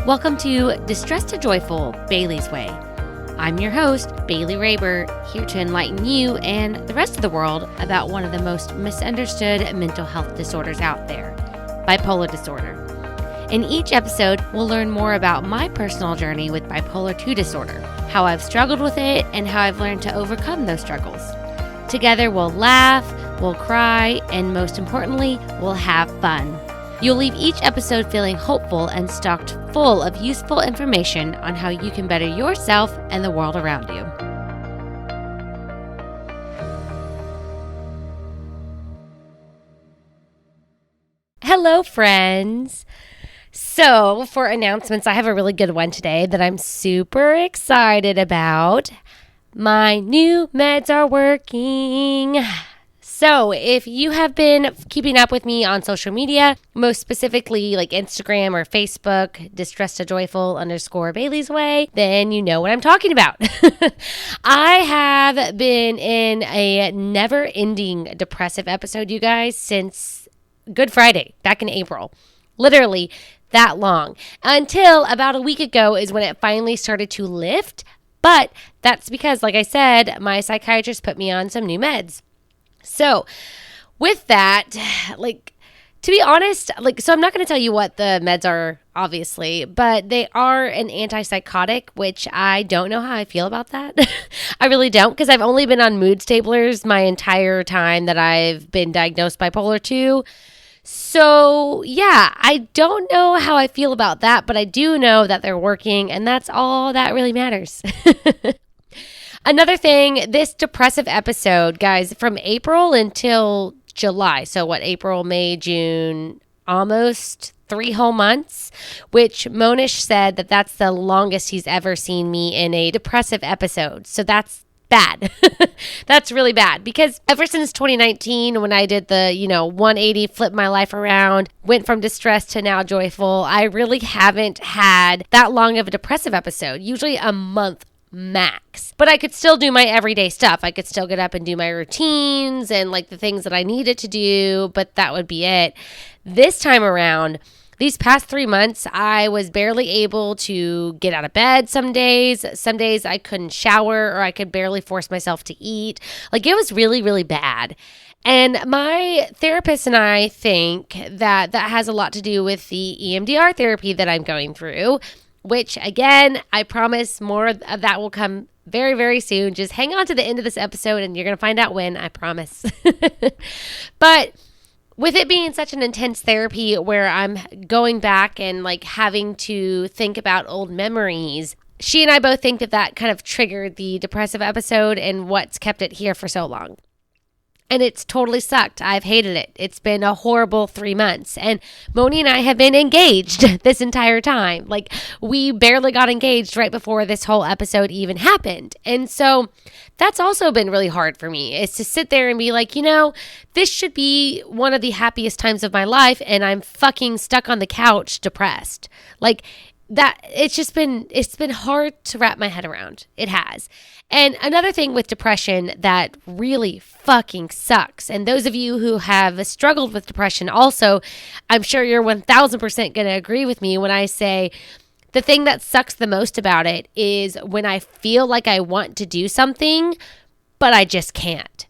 Welcome to Distress to Joyful, Bailey's Way. I'm your host, Bailey Raber, here to enlighten you and the rest of the world about one of the most misunderstood mental health disorders out there, bipolar disorder. In each episode, we'll learn more about my personal journey with bipolar 2 disorder, how I've struggled with it, and how I've learned to overcome those struggles. Together, we'll laugh, we'll cry, and most importantly, we'll have fun. You'll leave each episode feeling hopeful and stocked full of useful information on how you can better yourself and the world around you. Hello, friends. So, for announcements, I have a really good one today that I'm super excited about. My new meds are working. So if you have been keeping up with me on social media, most specifically like Instagram or Facebook, Distress to Joyful _ Bailey's Way, then you know what I'm talking about. I have been in a never-ending depressive episode, you guys, since Good Friday, back in April. Literally that long. Until about a week ago is when it finally started to lift. But that's because, like I said, my psychiatrist put me on some new meds. So with that, to be honest, so I'm not going to tell you what the meds are, obviously, but they are an antipsychotic, which I don't know how I feel about that. I really don't, because I've only been on mood stablers my entire time that I've been diagnosed bipolar 2. So yeah, I don't know how I feel about that, but I do know that they're working, and that's all that really matters. Another thing, this depressive episode, guys, from April until July, so April, May, June, almost 3 whole months, which Monish said that that's the longest he's ever seen me in a depressive episode. So that's bad. That's really bad, because ever since 2019, when I did the, 180, flip my life around, went from distress to now joyful, I really haven't had that long of a depressive episode, usually a month max. But I could still do my everyday stuff. I could still get up and do my routines and the things that I needed to do, but that would be it. This time around, these past 3 months, I was barely able to get out of bed some days. Some days I couldn't shower, or I could barely force myself to eat. It was really, really bad. And my therapist and I think that has a lot to do with the EMDR therapy that I'm going through, which, again, I promise more of that will come very, very soon. Just hang on to the end of this episode and you're going to find out when, I promise. But with it being such an intense therapy where I'm going back and having to think about old memories, she and I both think that kind of triggered the depressive episode and what's kept it here for so long. And it's totally sucked. I've hated it. It's been a horrible 3 months. And Moni and I have been engaged this entire time. We barely got engaged right before this whole episode even happened. And so that's also been really hard for me, is to sit there and be this should be one of the happiest times of my life, and I'm fucking stuck on the couch depressed. That it's been hard to wrap my head around. It has. And another thing with depression that really fucking sucks, and those of you who have struggled with depression also, I'm sure you're 1000% going to agree with me when I say the thing that sucks the most about it is when I feel like I want to do something, but I just can't.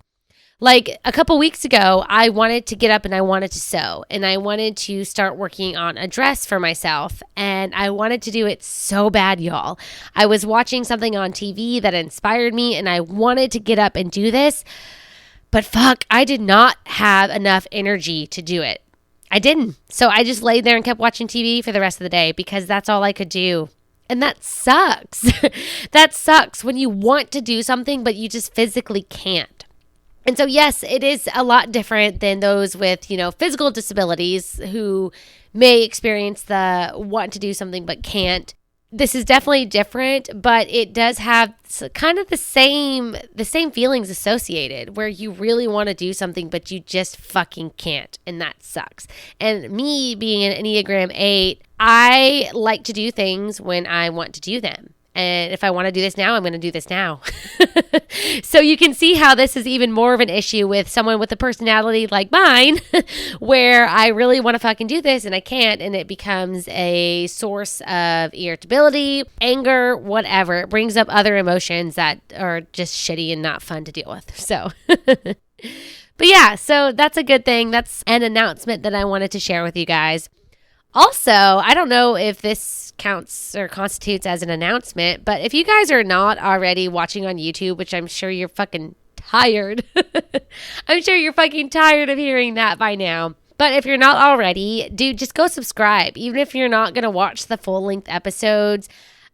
A couple weeks ago, I wanted to get up and I wanted to sew, and I wanted to start working on a dress for myself, and I wanted to do it so bad, y'all. I was watching something on TV that inspired me, and I wanted to get up and do this, but fuck, I did not have enough energy to do it. I didn't. So I just laid there and kept watching TV for the rest of the day because that's all I could do. And that sucks. That sucks when you want to do something, but you just physically can't. And so, yes, it is a lot different than those with, physical disabilities who may experience the want to do something but can't. This is definitely different, but it does have kind of the same feelings associated, where you really want to do something, but you just fucking can't. And that sucks. And me being an Enneagram 8, I like to do things when I want to do them. And if I want to do this now, I'm going to do this now. So you can see how this is even more of an issue with someone with a personality like mine, where I really want to fucking do this and I can't. And it becomes a source of irritability, anger, whatever. It brings up other emotions that are just shitty and not fun to deal with. So, but yeah, so that's a good thing. That's an announcement that I wanted to share with you guys. Also, I don't know if this counts or constitutes as an announcement, but if you guys are not already watching on YouTube, which I'm sure you're fucking tired, I'm sure you're fucking tired of hearing that by now. But if you're not already, dude, just go subscribe. Even if you're not going to watch the full-length episodes,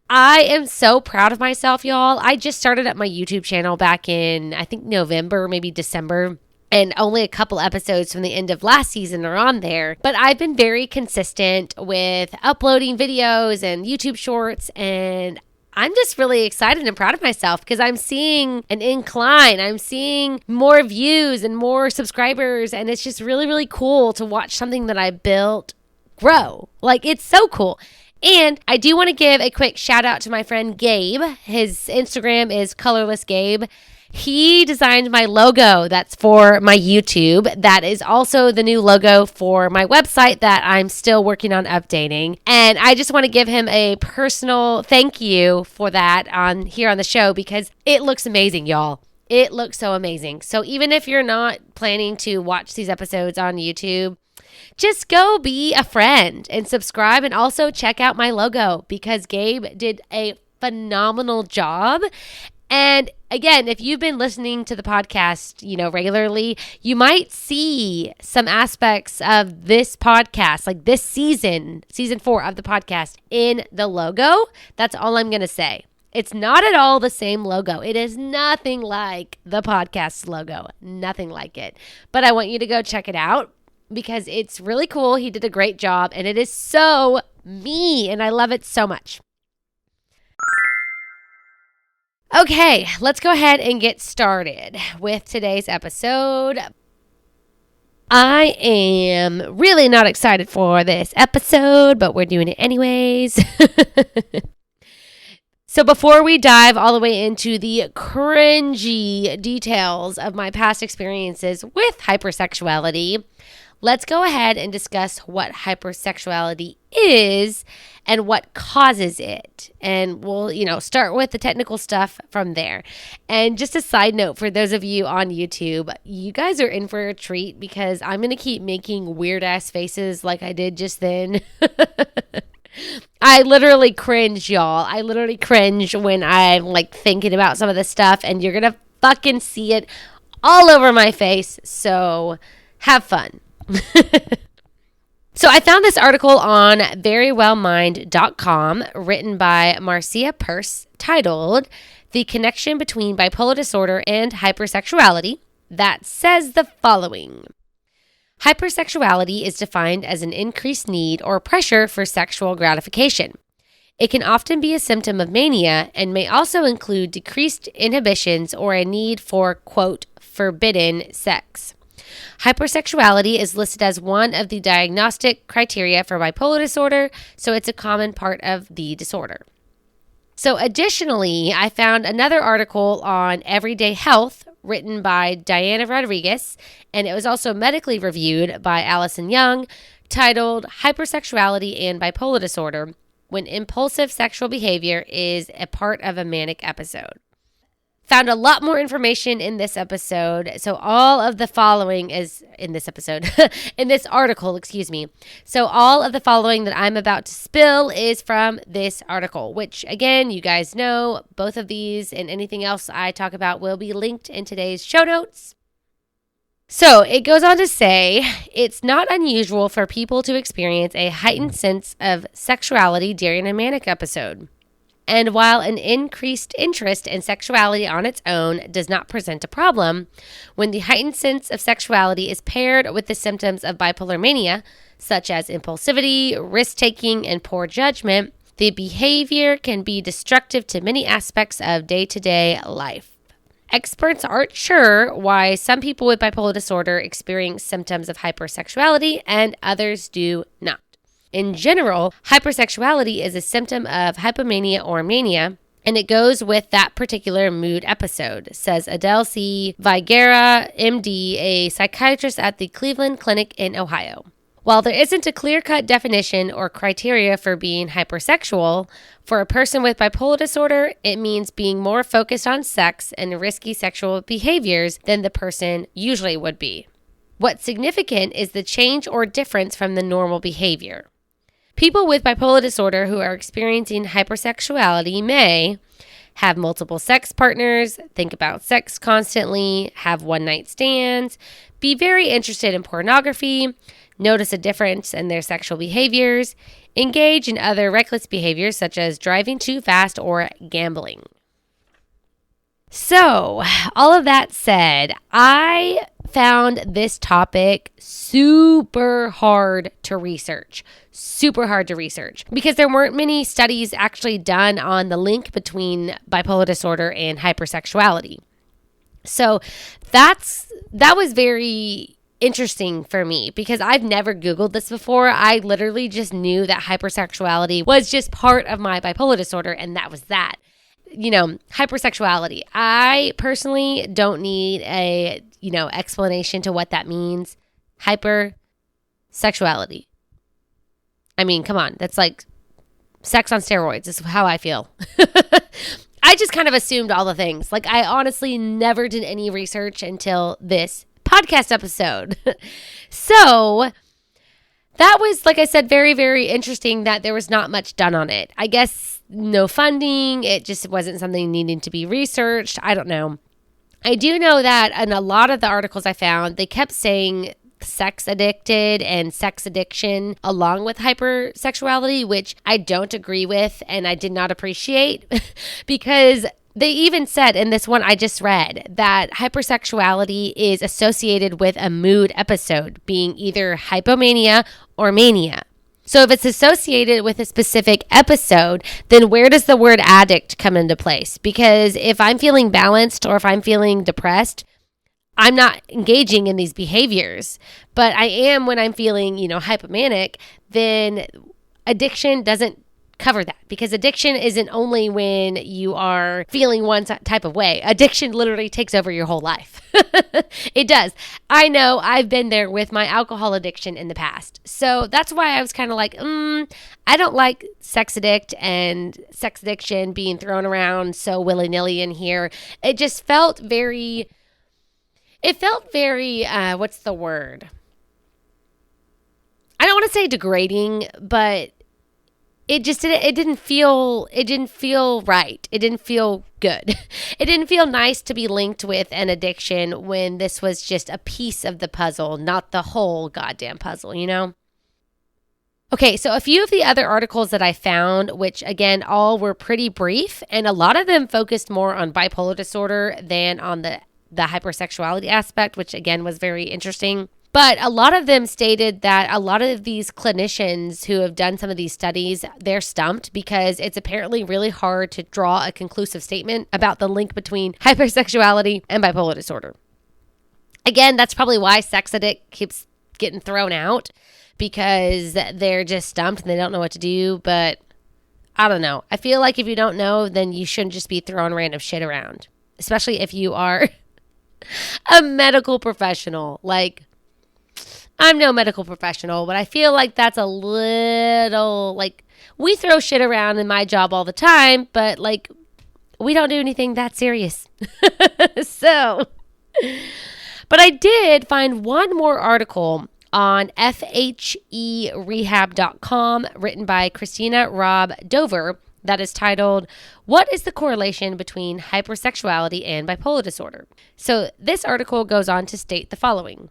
I am so proud of myself, y'all. I just started up my YouTube channel back in, I think, November, maybe December. And only a couple episodes from the end of last season are on there. But I've been very consistent with uploading videos and YouTube shorts. And I'm just really excited and proud of myself because I'm seeing an incline. I'm seeing more views and more subscribers. And it's just really, really cool to watch something that I built grow. Like, it's so cool. And I do want to give a quick shout out to my friend Gabe. His Instagram is colorlessgabe. He designed my logo that's for my YouTube. That is also the new logo for my website that I'm still working on updating. And I just want to give him a personal thank you for that here on the show because it looks amazing, y'all. It looks so amazing. So even if you're not planning to watch these episodes on YouTube, just go be a friend and subscribe and also check out my logo because Gabe did a phenomenal job. And again, if you've been listening to the podcast, regularly, you might see some aspects of this podcast, like this season 4 of the podcast in the logo. That's all I'm going to say. It's not at all the same logo. It is nothing like the podcast's logo. Nothing like it. But I want you to go check it out because it's really cool. He did a great job and it is so me and I love it so much. Okay, let's go ahead and get started with today's episode. I am really not excited for this episode, but we're doing it anyways. So before we dive all the way into the cringy details of my past experiences with hypersexuality, let's go ahead and discuss what hypersexuality is and what causes it. And we'll, start with the technical stuff from there. And just a side note for those of you on YouTube, you guys are in for a treat because I'm going to keep making weird ass faces like I did just then. I literally cringe, y'all. I literally cringe when I'm thinking about some of this stuff and you're going to fucking see it all over my face. So have fun. So I found this article on verywellmind.com written by Marcia Peirce titled The Connection Between Bipolar Disorder and Hypersexuality that says the following. Hypersexuality is defined as an increased need or pressure for sexual gratification. It can often be a symptom of mania and may also include decreased inhibitions or a need for, quote, forbidden sex. Hypersexuality is listed as one of the diagnostic criteria for bipolar disorder, so it's a common part of the disorder. So additionally, I found another article on Everyday Health written by Diana Rodriguez, and it was also medically reviewed by Allison Young, titled Hypersexuality and Bipolar Disorder, When Impulsive Sexual Behavior is a Part of a Manic Episode. Found a lot more information in this episode. So all of the following is in this episode, in this article, excuse me. So all of the following that I'm about to spill is from this article, which again, you guys know, both of these and anything else I talk about will be linked in today's show notes. So it goes on to say, it's not unusual for people to experience a heightened sense of sexuality during a manic episode. And while an increased interest in sexuality on its own does not present a problem, when the heightened sense of sexuality is paired with the symptoms of bipolar mania, such as impulsivity, risk-taking, and poor judgment, the behavior can be destructive to many aspects of day-to-day life. Experts aren't sure why some people with bipolar disorder experience symptoms of hypersexuality and others do not. In general, hypersexuality is a symptom of hypomania or mania, And it goes with that particular mood episode, says Adele C. Vigera, MD, a psychiatrist at the Cleveland Clinic in Ohio. While there isn't a clear-cut definition or criteria for being hypersexual, for a person with bipolar disorder, it means being more focused on sex and risky sexual behaviors than the person usually would be. What's significant is the change or difference from the normal behavior. People with bipolar disorder who are experiencing hypersexuality may have multiple sex partners, think about sex constantly, have one-night stands, be very interested in pornography, notice a difference in their sexual behaviors, engage in other reckless behaviors such as driving too fast or gambling. So, all of that said, I found this topic super hard to research because there weren't many studies actually done on the link between bipolar disorder and hypersexuality. So that was very interesting for me because I've never Googled this before. I literally just knew that hypersexuality was just part of my bipolar disorder, and that was that. Hypersexuality. I personally don't need a, explanation to what that means. Hypersexuality. I mean, come on. That's like sex on steroids is how I feel. I just kind of assumed all the things. Like, I honestly never did any research until this podcast episode. So that was, like I said, very, very interesting that there was not much done on it. I guess no funding. It just wasn't something needing to be researched. I don't know. I do know that in a lot of the articles I found, they kept saying sex addicted and sex addiction along with hypersexuality, which I don't agree with and I did not appreciate because they even said in this one I just read that hypersexuality is associated with a mood episode being either hypomania or mania. So if it's associated with a specific episode, then where does the word addict come into place? Because if I'm feeling balanced or if I'm feeling depressed, I'm not engaging in these behaviors, but I am when I'm feeling, hypomanic, then addiction doesn't cover that because addiction isn't only when you are feeling one type of way. Addiction literally takes over your whole life. It does. I know I've been there with my alcohol addiction in the past. So that's why I was kind of like, I don't like sex addict and sex addiction being thrown around so willy-nilly in here. It just felt very... what's the word? I don't want to say degrading, but it didn't feel right. It didn't feel good. It didn't feel nice to be linked with an addiction when this was just a piece of the puzzle, not the whole goddamn puzzle, Okay, so a few of the other articles that I found, which again, all were pretty brief, and a lot of them focused more on bipolar disorder than on the hypersexuality aspect, which again was very interesting. But a lot of them stated that a lot of these clinicians who have done some of these studies, they're stumped because it's apparently really hard to draw a conclusive statement about the link between hypersexuality and bipolar disorder. Again, that's probably why sex addict keeps getting thrown out because they're just stumped and they don't know what to do. But I don't know. I feel like if you don't know, then you shouldn't just be throwing random shit around, especially if you are a medical professional. Like, I'm no medical professional, but I feel like that's a little, like, we throw shit around in my job all the time, but, like, we don't do anything that serious. So, but I did find one more article on FHErehab.com written by Christina Robb Dover that is titled, "What is the correlation between hypersexuality and bipolar disorder?" So this article goes on to state the following.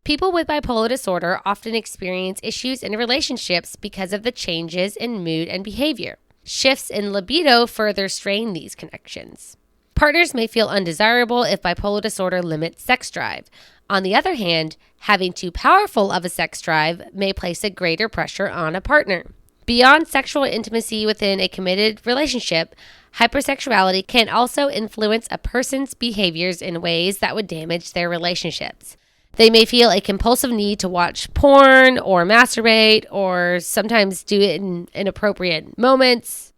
People with bipolar disorder often experience issues in relationships because of the changes in mood and behavior. Shifts in libido further strain these connections. Partners may feel undesirable if bipolar disorder limits sex drive. On the other hand, having too powerful of a sex drive may place a greater pressure on a partner. Beyond sexual intimacy within a committed relationship, hypersexuality can also influence a person's behaviors in ways that would damage their relationships. They may feel a compulsive need to watch porn or masturbate or sometimes do it in inappropriate moments.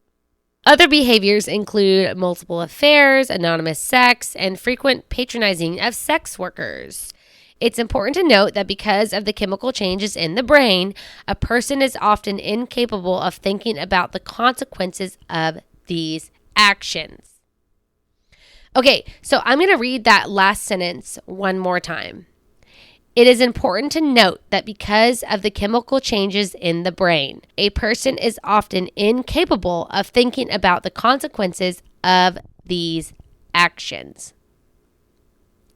Other behaviors include multiple affairs, anonymous sex, and frequent patronizing of sex workers. It's important to note that because of the chemical changes in the brain, a person is often incapable of thinking about the consequences of these actions. Okay, so I'm going to read that last sentence one more time. It is important to note that because of the chemical changes in the brain, a person is often incapable of thinking about the consequences of these actions.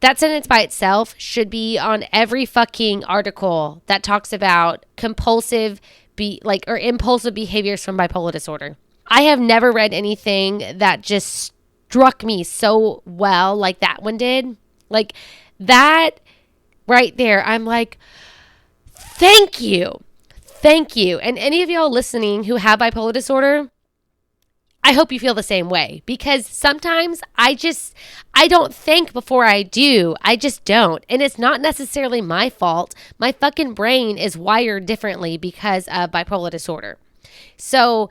That sentence by itself should be on every fucking article that talks about impulsive behaviors from bipolar disorder. I have never read anything that just struck me so well like that one did. Like that right there, I'm like, thank you. Thank you. And any of y'all listening who have bipolar disorder, I hope you feel the same way, because sometimes I don't think before I do. I just don't. And it's not necessarily my fault. My fucking brain is wired differently because of bipolar disorder. So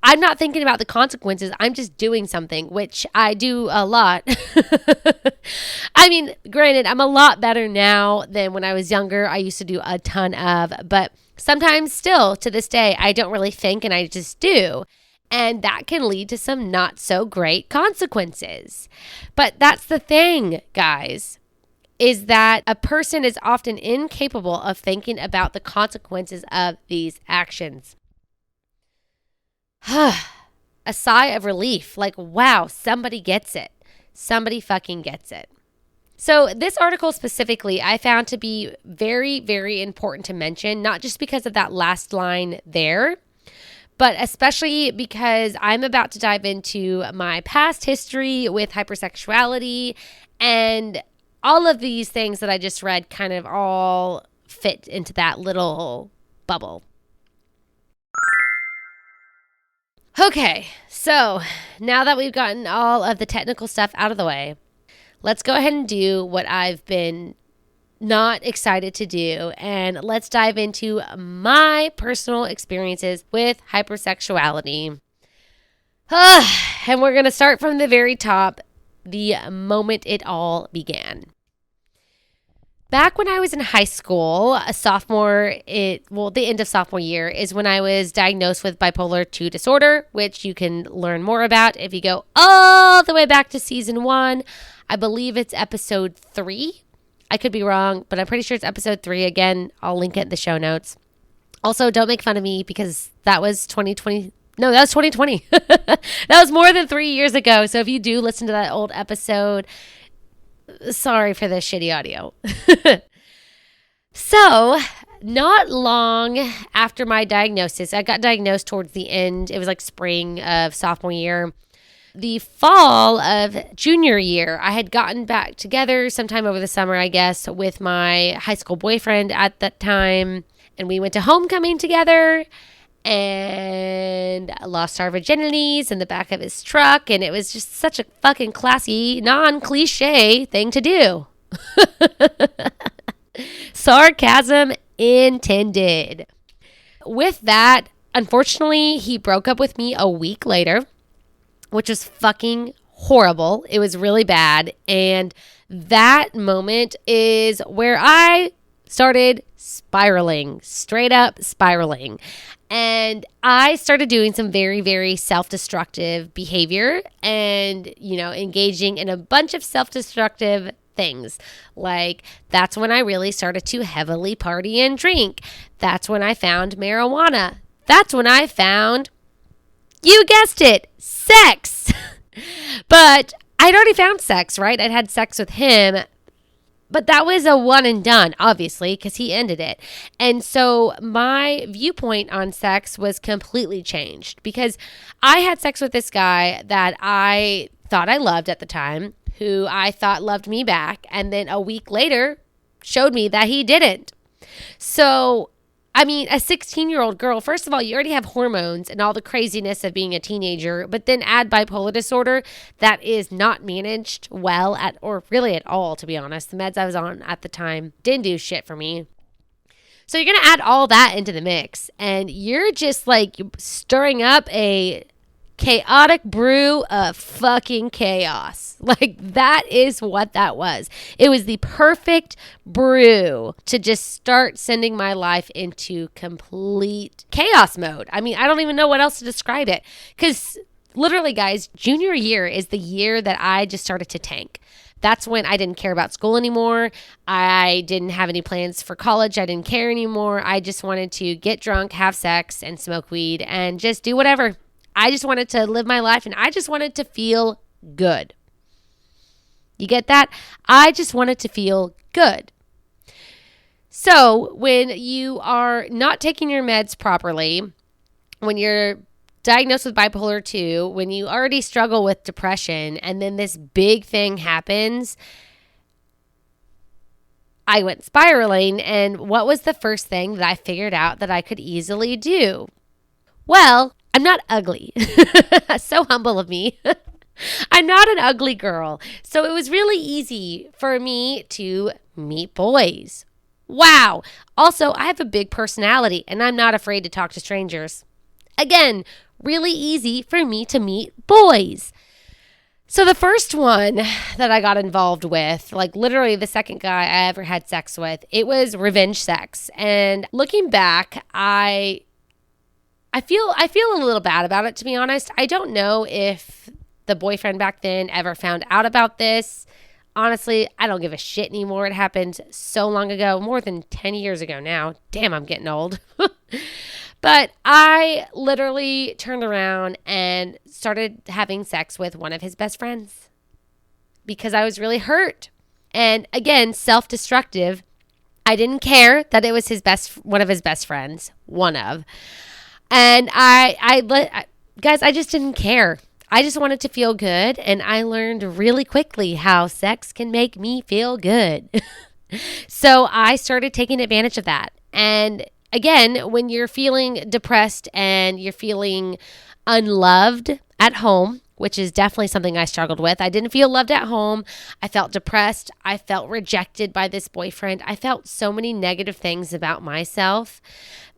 I'm not thinking about the consequences. I'm just doing something, which I do a lot. I mean, granted, I'm a lot better now than when I was younger. I used to do a ton of, but sometimes still to this day, I don't really think and I just do. And that can lead to some not so great consequences. But that's the thing, guys, is that a person is often incapable of thinking about the consequences of these actions. A sigh of relief, like, wow, somebody gets it. Somebody fucking gets it. So this article specifically, I found to be very, very important to mention, not just because of that last line there, but especially because I'm about to dive into my past history with hypersexuality, and all of these things that I just read kind of all fit into that little bubble. Okay, so now that we've gotten all of the technical stuff out of the way, let's go ahead and do what I've been not excited to do, and let's dive into my personal experiences with hypersexuality. And we're going to start from the very top, the moment it all began. Back when I was in high school, the end of sophomore year is when I was diagnosed with bipolar 2 disorder, which you can learn more about if you go all the way back to season 1. I believe it's episode 3. I could be wrong, but I'm pretty sure it's episode 3. Again, I'll link it in the show notes. Also, don't make fun of me because that was 2020. No, that was 2020. That was more than 3 years ago. So if you do listen to that old episode, sorry for the shitty audio. So, not long after my diagnosis, I got diagnosed towards the end. It was like spring of sophomore year. The fall of junior year, I had gotten back together sometime over the summer, I guess, with my high school boyfriend at that time. And we went to homecoming together and lost our virginities in the back of his truck. And it was just such a fucking classy, non-cliche thing to do. Sarcasm intended. With that, unfortunately, he broke up with me a week later, which was fucking horrible. It was really bad. And that moment is where I started spiraling, straight up spiraling. And I started doing some very, very self-destructive behavior and, engaging in a bunch of self-destructive things. Like, that's when I really started to heavily party and drink. That's when I found marijuana. That's when I found, you guessed it, sex. But I'd already found sex, right? I'd had sex with him. But that was a one and done, obviously, because he ended it. And so my viewpoint on sex was completely changed because I had sex with this guy that I thought I loved at the time, who I thought loved me back, and then a week later showed me that he didn't. So, I mean, a 16-year-old girl, first of all, you already have hormones and all the craziness of being a teenager, but then add bipolar disorder that is not managed well or really at all, to be honest. The meds I was on at the time didn't do shit for me. So you're going to add all that into the mix, and you're just like stirring up a chaotic brew of fucking chaos. Like, that is what that was. It was the perfect brew to just start sending my life into complete chaos mode. I mean, I don't even know what else to describe it. Because literally, guys, junior year is the year that I just started to tank. That's when I didn't care about school anymore. I didn't have any plans for college. I didn't care anymore. I just wanted to get drunk, have sex, and smoke weed and just do whatever. I just wanted to live my life, and I just wanted to feel good. You get that? I just wanted to feel good. So when you are not taking your meds properly, when you're diagnosed with bipolar 2, when you already struggle with depression, and then this big thing happens, I went spiraling. And what was the first thing that I figured out that I could easily do? Well, I'm not ugly. So humble of me. I'm not an ugly girl. So it was really easy for me to meet boys. Wow. Also, I have a big personality, and I'm not afraid to talk to strangers. Again, really easy for me to meet boys. So the first one that I got involved with, like literally the second guy I ever had sex with, it was revenge sex. And looking back, I feel a little bad about it, to be honest. I don't know if the boyfriend back then ever found out about this. Honestly, I don't give a shit anymore. It happened so long ago, more than 10 years ago now. Damn, I'm getting old. But I literally turned around and started having sex with one of his best friends because I was really hurt. And again, self-destructive. I didn't care that it was one of his best friends, And guys, I just didn't care. I just wanted to feel good, and I learned really quickly how sex can make me feel good. So I started taking advantage of that. And again, when you're feeling depressed and you're feeling unloved at home, which is definitely something I struggled with. I didn't feel loved at home. I felt depressed. I felt rejected by this boyfriend. I felt so many negative things about myself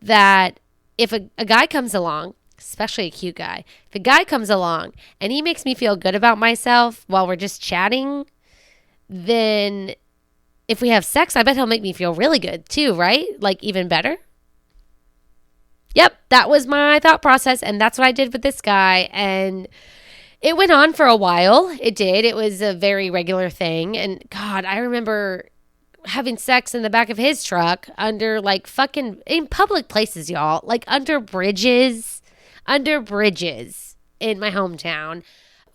that if a guy comes along, especially a cute guy, if a guy comes along and he makes me feel good about myself while we're just chatting, then if we have sex, I bet he'll make me feel really good too, right? Like even better. Yep, that was my thought process, and that's what I did with this guy, and it went on for a while. It did. It was a very regular thing, and God, I remember having sex in the back of his truck under like fucking in public places, y'all, like under bridges in my hometown.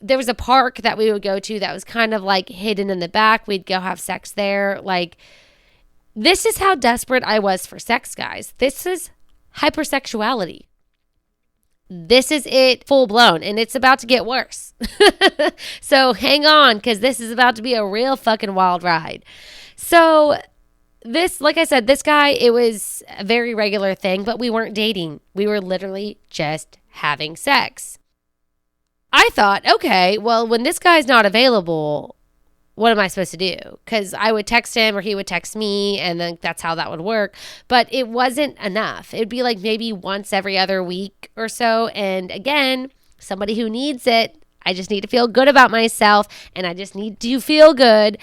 There was a park that we would go to that was kind of like hidden in the back. We'd go have sex there. Like, this is how desperate I was for sex, guys. This is hypersexuality. This is it full blown, and it's about to get worse. So hang on, because this is about to be a real fucking wild ride. So this, like I said, this guy, it was a very regular thing, but we weren't dating. We were literally just having sex. I thought, okay, well, when this guy's not available, what am I supposed to do? Because I would text him or he would text me, and then that's how that would work. But it wasn't enough. It'd be like maybe once every other week or so. And again, somebody who needs it, I just need to feel good about myself, and I just need to feel good.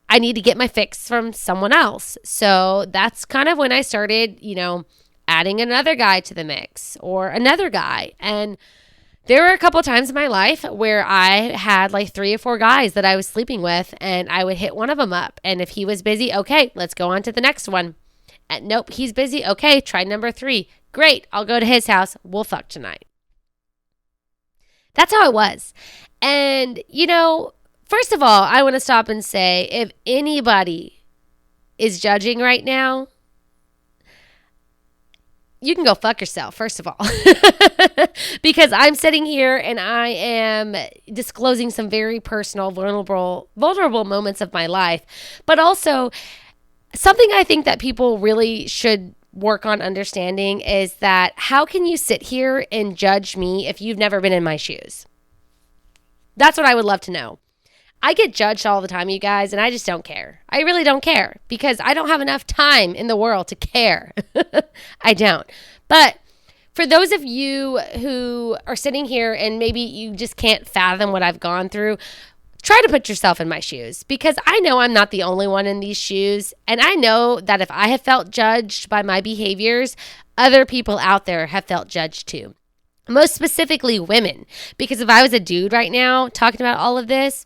I need to get my fix from someone else. So that's kind of when I started, adding another guy to the mix or another guy. And there were a couple of times in my life where I had like 3 or 4 guys that I was sleeping with, and I would hit one of them up. And if he was busy, okay, let's go on to the next one. And nope, he's busy. Okay, try number 3. Great, I'll go to his house. We'll fuck tonight. That's how it was. And, first of all, I want to stop and say, if anybody is judging right now, you can go fuck yourself, first of all. Because I'm sitting here and I am disclosing some very personal, vulnerable moments of my life. But also, something I think that people really should work on understanding is that how can you sit here and judge me if you've never been in my shoes? That's what I would love to know. I get judged all the time, you guys, and I just don't care. I really don't care because I don't have enough time in the world to care. I don't. But For those of you who are sitting here and maybe you just can't fathom what I've gone through, try to put yourself in my shoes, because I know I'm not the only one in these shoes. And I know that if I have felt judged by my behaviors, other people out there have felt judged too. Most specifically women, because if I was a dude right now talking about all of this,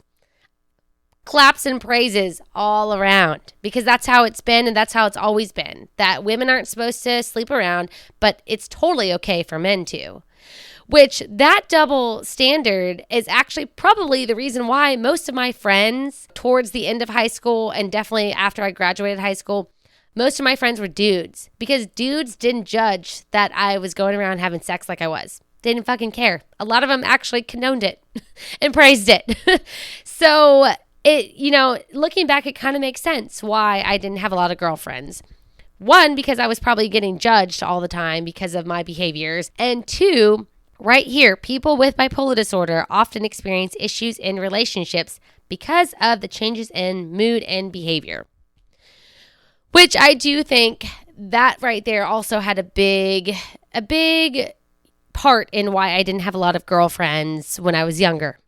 claps and praises all around, because that's how it's been and that's how it's always been, that women aren't supposed to sleep around, but it's totally okay for men to. Which that double standard is actually probably the reason why most of my friends towards the end of high school and definitely after I graduated high school, most of my friends were dudes, because dudes didn't judge that I was going around having sex like I was. They didn't fucking care. A lot of them actually condoned it and praised it. So looking back, it kind of makes sense why I didn't have a lot of girlfriends. One, because I was probably getting judged all the time because of my behaviors. And two, right here, people with bipolar disorder often experience issues in relationships because of the changes in mood and behavior. Which I do think that right there also had a big part in why I didn't have a lot of girlfriends when I was younger.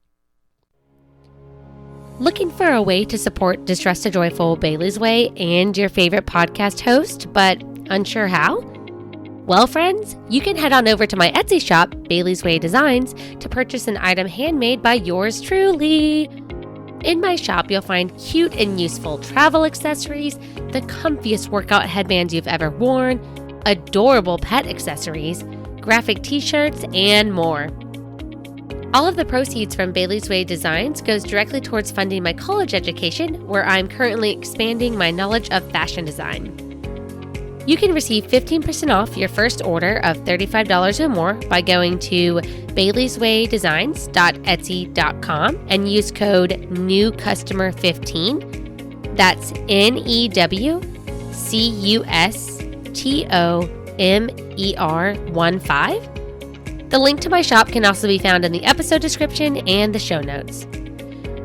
Looking for a way to support Distress to Joyful Bailey's Way and your favorite podcast host, but unsure how? Well, friends, you can head on over to my Etsy shop, Bailey's Way Designs, to purchase an item handmade by yours truly. In my shop, you'll find cute and useful travel accessories, the comfiest workout headbands you've ever worn, adorable pet accessories, graphic t-shirts, and more. All of the proceeds from Bailey's Way Designs goes directly towards funding my college education, where I'm currently expanding my knowledge of fashion design. You can receive 15% off your first order of $35 or more by going to baileyswaydesigns.etsy.com and use code NEWCUSTOMER15. That's NEWCUSTOMER15. The link to my shop can also be found in the episode description and the show notes.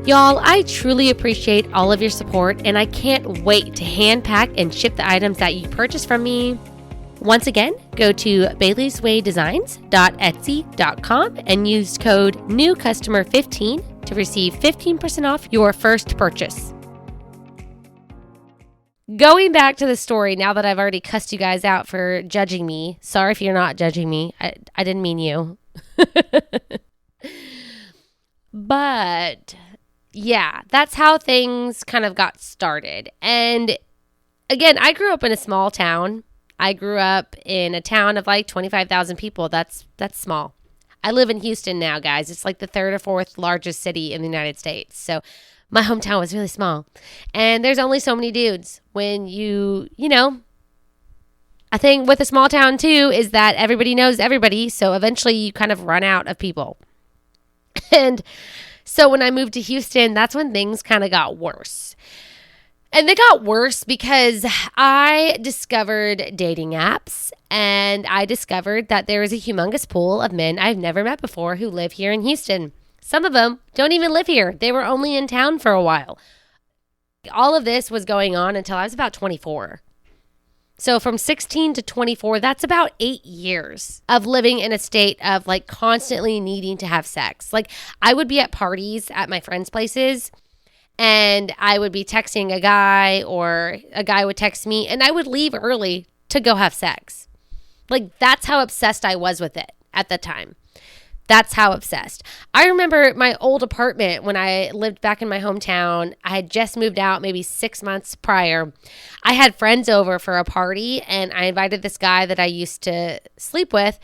Y'all, I truly appreciate all of your support, and I can't wait to hand pack and ship the items that you purchase from me. Once again, go to baileyswaydesigns.etsy.com and use code NEWCUSTOMER15 to receive 15% off your first purchase. Going back to the story, now that I've already cussed you guys out for judging me. Sorry if you're not judging me. I didn't mean you. But yeah, that's how things kind of got started. And again, I grew up in a small town. I grew up in a town of like 25,000 people. That's small. I live in Houston now, guys. It's like the third or fourth largest city in the United States. So my hometown was really small. And there's only so many dudes when a thing with a small town too is that everybody knows everybody. So eventually you kind of run out of people. And so when I moved to Houston, that's when things kind of got worse. And they got worse because I discovered dating apps, and I discovered that there is a humongous pool of men I've never met before who live here in Houston. Some of them don't even live here. They were only in town for a while. All of this was going on until I was about 24. So from 16 to 24, that's about 8 years of living in a state of like constantly needing to have sex. Like I would be at parties at my friends' places, and I would be texting a guy, or a guy would text me, and I would leave early to go have sex. Like that's how obsessed I was with it at the time. That's how obsessed. I remember my old apartment when I lived back in my hometown. I had just moved out maybe 6 months prior. I had friends over for a party, and I invited this guy that I used to sleep with.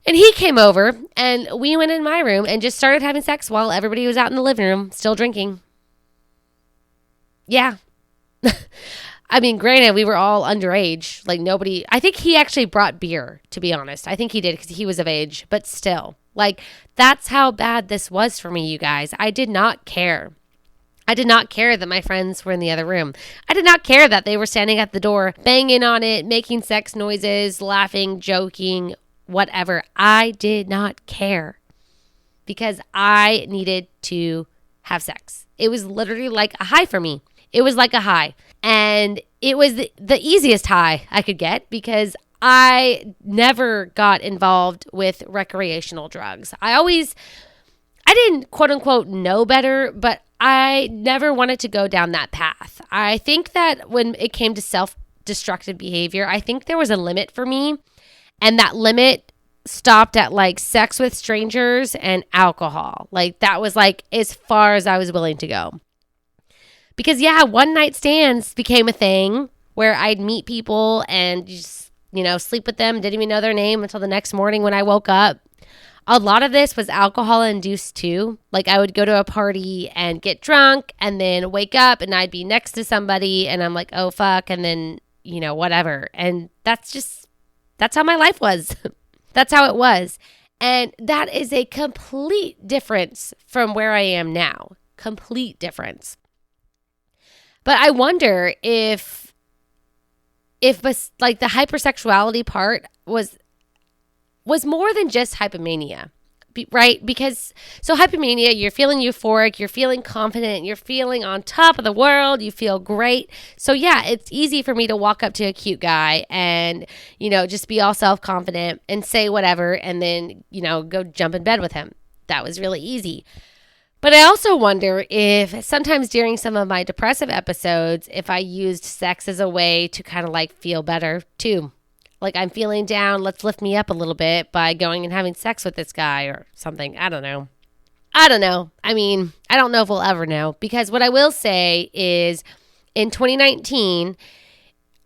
And he came over, and we went in my room and just started having sex while everybody was out in the living room still drinking. Yeah. I mean, granted, we were all underage. Like nobody, I think he actually brought beer, to be honest. I think he did because he was of age, but still. Like, that's how bad this was for me, you guys. I did not care. I did not care that my friends were in the other room. I did not care that they were standing at the door, banging on it, making sex noises, laughing, joking, whatever. I did not care because I needed to have sex. It was literally like a high for me. It was like a high. And it was the easiest high I could get because I never got involved with recreational drugs. I didn't quote unquote know better, but I never wanted to go down that path. I think that when it came to self-destructive behavior, I think there was a limit for me, and that limit stopped at like sex with strangers and alcohol. Like that was like as far as I was willing to go. Because yeah, one night stands became a thing where I'd meet people and just, sleep with them, didn't even know their name until the next morning when I woke up. A lot of this was alcohol induced too. Like I would go to a party and get drunk and then wake up and I'd be next to somebody and I'm like, oh fuck. And then, whatever. And that's how my life was. That's how it was. And that is a complete difference from where I am now. Complete difference. But I wonder if like the hypersexuality part was more than just hypomania, right? Because so hypomania, you're feeling euphoric, you're feeling confident, you're feeling on top of the world, you feel great. So yeah, it's easy for me to walk up to a cute guy and, just be all self-confident and say whatever and then, go jump in bed with him. That was really easy. But I also wonder if sometimes during some of my depressive episodes, if I used sex as a way to kind of like feel better too. Like I'm feeling down, let's lift me up a little bit by going and having sex with this guy or something. I don't know. I mean, I don't know if we'll ever know, because what I will say is in 2019,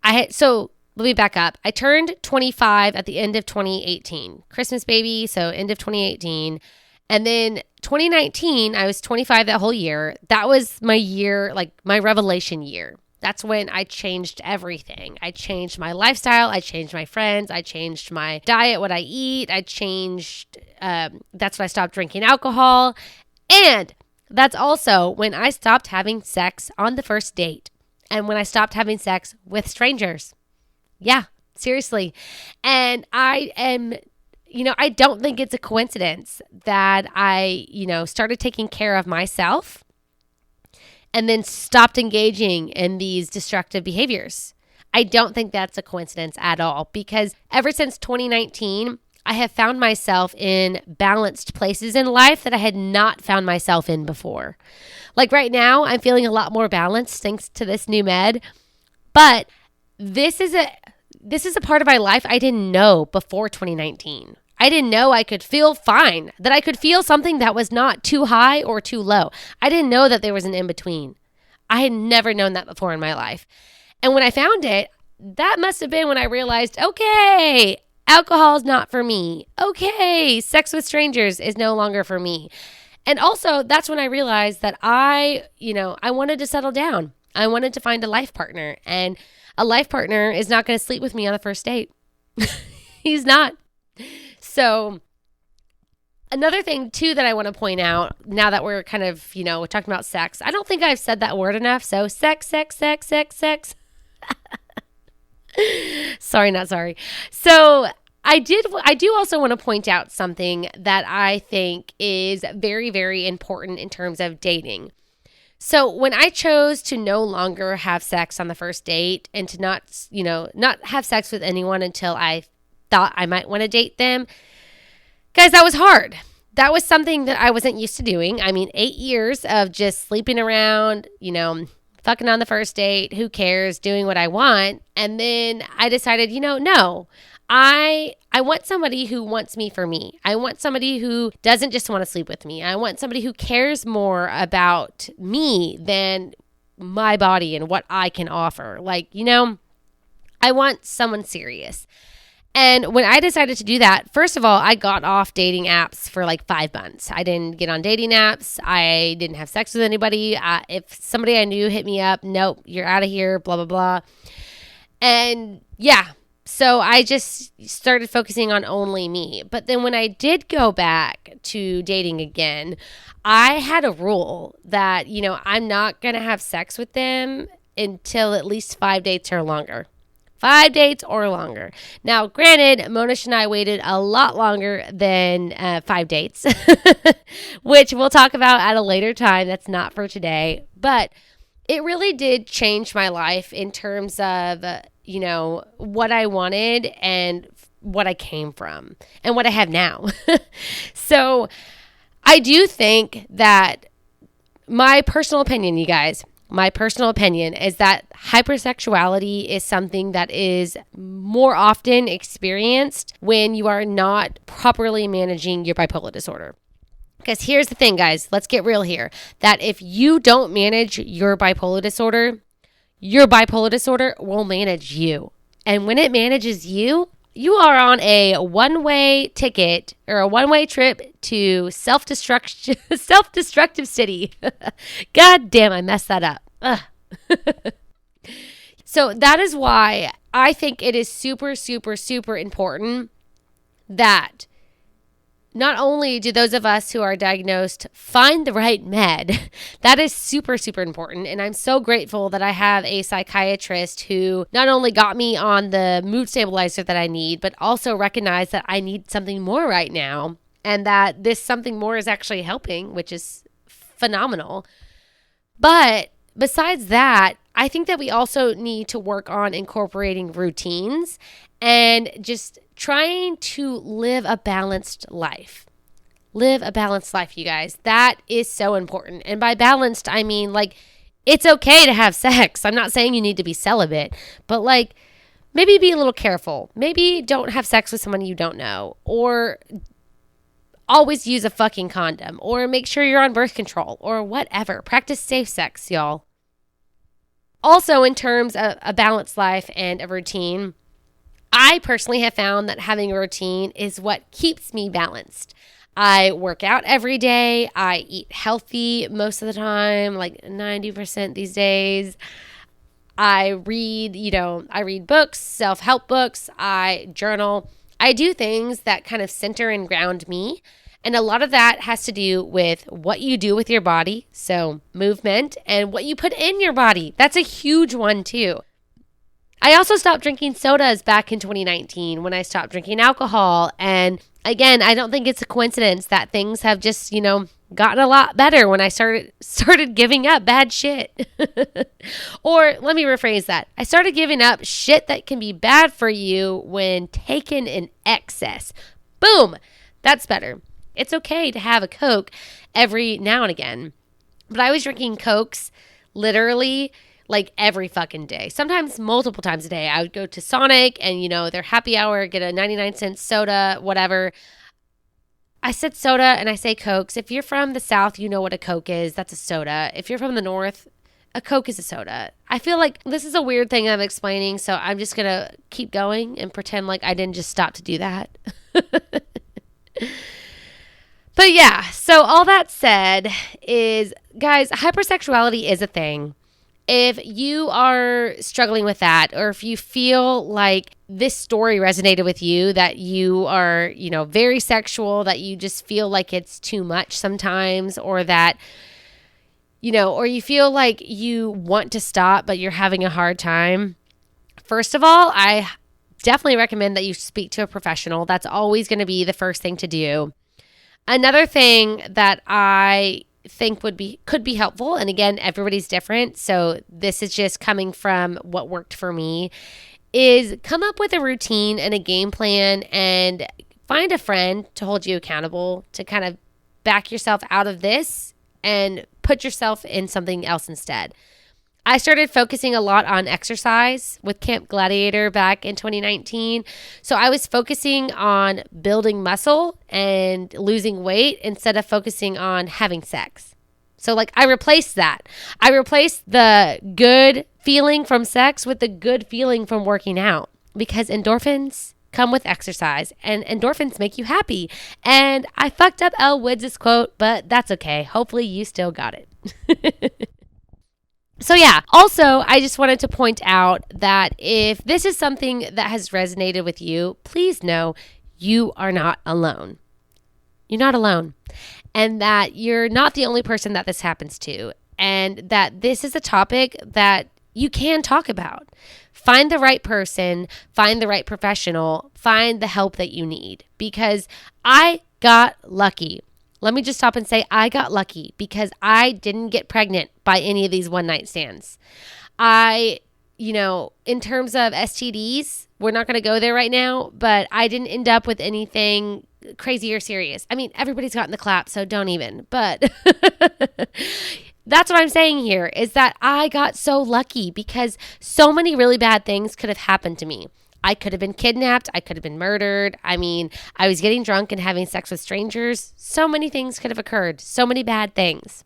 let me back up. I turned 25 at the end of 2018. Christmas baby, so end of 2018. And then 2019, I was 25 that whole year. That was my year, like my revelation year. That's when I changed everything. I changed my lifestyle. I changed my friends. I changed my diet, what I eat. That's when I stopped drinking alcohol. And that's also when I stopped having sex on the first date. And when I stopped having sex with strangers. Yeah, seriously. And I don't think it's a coincidence that I, started taking care of myself and then stopped engaging in these destructive behaviors. I don't think that's a coincidence at all, because ever since 2019, I have found myself in balanced places in life that I had not found myself in before. Like right now, I'm feeling a lot more balanced thanks to this new med, but this is a part of my life I didn't know before 2019. I didn't know I could feel fine, that I could feel something that was not too high or too low. I didn't know that there was an in-between. I had never known that before in my life. And when I found it, that must have been when I realized, okay, alcohol is not for me. Okay, sex with strangers is no longer for me. And also, that's when I realized that I wanted to settle down. I wanted to find a life partner. And a life partner is not going to sleep with me on the first date. He's not. So another thing too that I want to point out now that we're kind of, talking about sex, I don't think I've said that word enough. So sex. Sorry, not sorry. So I do also want to point out something that I think is very, very important in terms of dating. So when I chose to no longer have sex on the first date and to not have sex with anyone until I thought I might want to date them, guys, that was hard. That was something that I wasn't used to doing. I mean, 8 years of just sleeping around, fucking on the first date, who cares, doing what I want. And then I decided, no, I want somebody who wants me for me. I want somebody who doesn't just want to sleep with me. I want somebody who cares more about me than my body and what I can offer. Like, I want someone serious. And when I decided to do that, first of all, I got off dating apps for like 5 months. I didn't get on dating apps. I didn't have sex with anybody. If somebody I knew hit me up, nope, you're out of here, blah, blah, blah. And yeah, so I just started focusing on only me. But then when I did go back to dating again, I had a rule that, I'm not going to have sex with them until at least 5 dates or longer. 5 dates or longer. Now, granted, Monish and I waited a lot longer than 5 dates, which we'll talk about at a later time. That's not for today. But it really did change my life in terms of what I wanted and what I came from and what I have now. So I do think that my personal opinion, you guys, my personal opinion is that hypersexuality is something that is more often experienced when you are not properly managing your bipolar disorder. Because here's the thing, guys, let's get real here, that if you don't manage your bipolar disorder will manage you. And when it manages you, you are on a one-way ticket or a one-way trip to self-destructive city. God damn, I messed that up. So that is why I think it is super, super, super important that not only do those of us who are diagnosed find the right med, that is super, super important. And I'm so grateful that I have a psychiatrist who not only got me on the mood stabilizer that I need, but also recognized that I need something more right now and that this something more is actually helping, which is phenomenal. But besides that, I think that we also need to work on incorporating routines and just trying to live a balanced life. Live a balanced life, you guys. That is so important. And by balanced, I mean, it's okay to have sex. I'm not saying you need to be celibate, but maybe be a little careful. Maybe don't have sex with someone you don't know, or always use a fucking condom, or make sure you're on birth control, or whatever. Practice safe sex, y'all. Also, in terms of a balanced life and a routine, I personally have found that having a routine is what keeps me balanced. I work out every day. I eat healthy most of the time, 90% these days. I read books, self-help books. I journal. I do things that kind of center and ground me. And a lot of that has to do with what you do with your body, so movement, and what you put in your body. That's a huge one too. I also stopped drinking sodas back in 2019 when I stopped drinking alcohol. And again, I don't think it's a coincidence that things have just, gotten a lot better when I started giving up bad shit. Or let me rephrase that. I started giving up shit that can be bad for you when taken in excess. Boom! That's better. It's okay to have a Coke every now and again. But I was drinking Cokes literally every fucking day. Sometimes multiple times a day. I would go to Sonic and, their happy hour, get a 99-cent soda, whatever. I said soda and I say Cokes. If you're from the South, you know what a Coke is. That's a soda. If you're from the North, a Coke is a soda. I feel like this is a weird thing I'm explaining, so I'm just going to keep going and pretend like I didn't just stop to do that. But yeah, so all that said is, guys, hypersexuality is a thing. If you are struggling with that, or if you feel like this story resonated with you, that you are, very sexual, that you just feel like it's too much sometimes, or that, or you feel like you want to stop, but you're having a hard time. First of all, I definitely recommend that you speak to a professional. That's always going to be the first thing to do. Another thing that I think could be helpful, and again, everybody's different, so this is just coming from what worked for me, is come up with a routine and a game plan and find a friend to hold you accountable, to kind of back yourself out of this and put yourself in something else instead. I started focusing a lot on exercise with Camp Gladiator back in 2019. So I was focusing on building muscle and losing weight instead of focusing on having sex. So I replaced that. I replaced the good feeling from sex with the good feeling from working out, because endorphins come with exercise and endorphins make you happy. And I fucked up Elle Woods' quote, but that's okay. Hopefully you still got it. So yeah, also, I just wanted to point out that if this is something that has resonated with you, please know you are not alone. You're not alone. And that you're not the only person that this happens to. And that this is a topic that you can talk about. Find the right person, find the right professional, find the help that you need. Because I got lucky. Let me just stop and say I got lucky because I didn't get pregnant by any of these one-night stands. I in terms of STDs, we're not going to go there right now, but I didn't end up with anything crazy or serious. I mean, everybody's gotten the clap, so don't even. But that's what I'm saying here is that I got so lucky because so many really bad things could have happened to me. I could have been kidnapped. I could have been murdered. I mean, I was getting drunk and having sex with strangers. So many things could have occurred. So many bad things.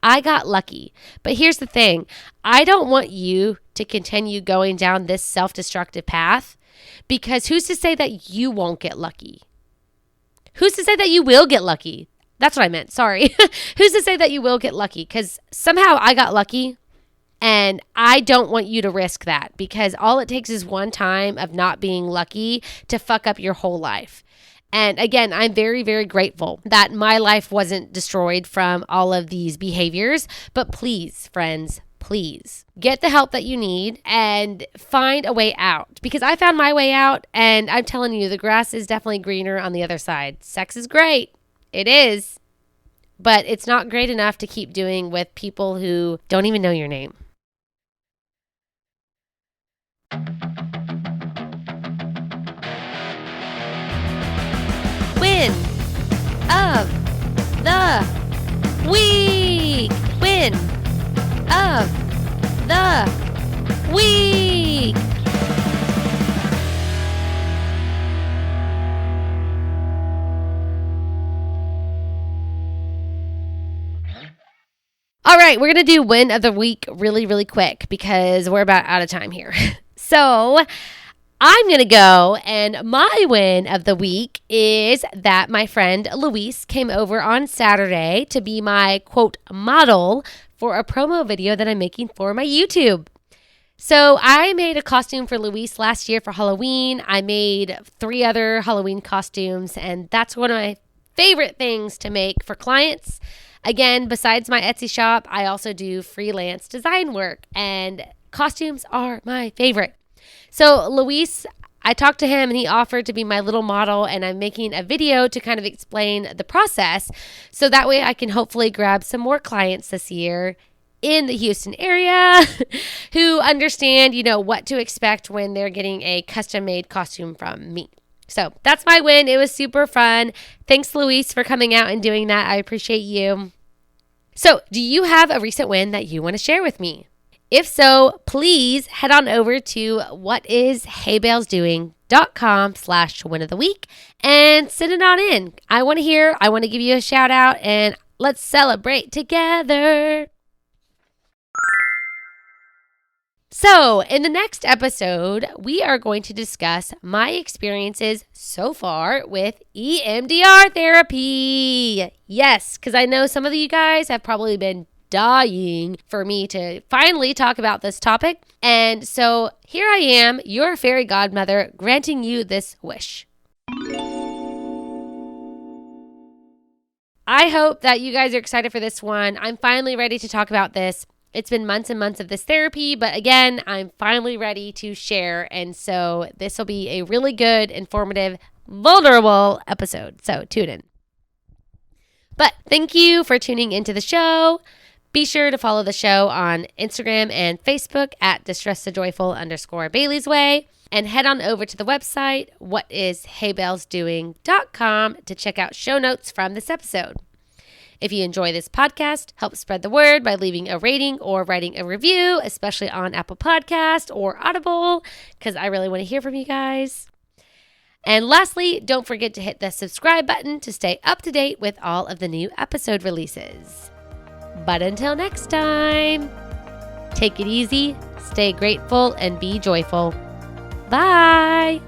I got lucky. But here's the thing. I don't want you to continue going down this self-destructive path because who's to say that you won't get lucky? Who's to say that you will get lucky? That's what I meant. Sorry. Who's to say that you will get lucky? Because somehow I got lucky. And I don't want you to risk that because all it takes is one time of not being lucky to fuck up your whole life. And again, I'm very, very grateful that my life wasn't destroyed from all of these behaviors. But please, friends, please get the help that you need and find a way out. Because I found my way out and I'm telling you, the grass is definitely greener on the other side. Sex is great. It is. But it's not great enough to keep doing with people who don't even know your name. Win of the week. Win of the week. All right, we're going to do win of the week really, really quick because we're about out of time here. So I'm going to go, and my win of the week is that my friend Luis came over on Saturday to be my, quote, model for a promo video that I'm making for my YouTube. So I made a costume for Luis last year for Halloween. I made 3 other Halloween costumes, and that's one of my favorite things to make for clients. Again, besides my Etsy shop, I also do freelance design work, and costumes are my favorite. So Luis, I talked to him and he offered to be my little model, and I'm making a video to kind of explain the process so that way I can hopefully grab some more clients this year in the Houston area who understand, what to expect when they're getting a custom-made costume from me. So that's my win. It was super fun. Thanks, Luis, for coming out and doing that. I appreciate you. So do you have a recent win that you want to share with me? If so, please head on over to whatisheybellsdoing.com/win of the week and send it on in. I want to hear, I want to give you a shout out, and let's celebrate together. So in the next episode, we are going to discuss my experiences so far with EMDR therapy. Yes, because I know some of you guys have probably been dying for me to finally talk about this topic. And so here I am, your fairy godmother, granting you this wish. I hope that you guys are excited for this one. I'm finally ready to talk about this. It's been months and months of this therapy, but again, I'm finally ready to share. And so this will be a really good, informative, vulnerable episode. So tune in. But thank you for tuning into the show. Be sure to follow the show on Instagram and Facebook at DistressTheJoyful_Bailey's Way. And head on over to the website, whatisheybellsdoing.com, to check out show notes from this episode. If you enjoy this podcast, help spread the word by leaving a rating or writing a review, especially on Apple Podcast or Audible, because I really want to hear from you guys. And lastly, don't forget to hit the subscribe button to stay up to date with all of the new episode releases. But until next time, take it easy, stay grateful, and be joyful. Bye!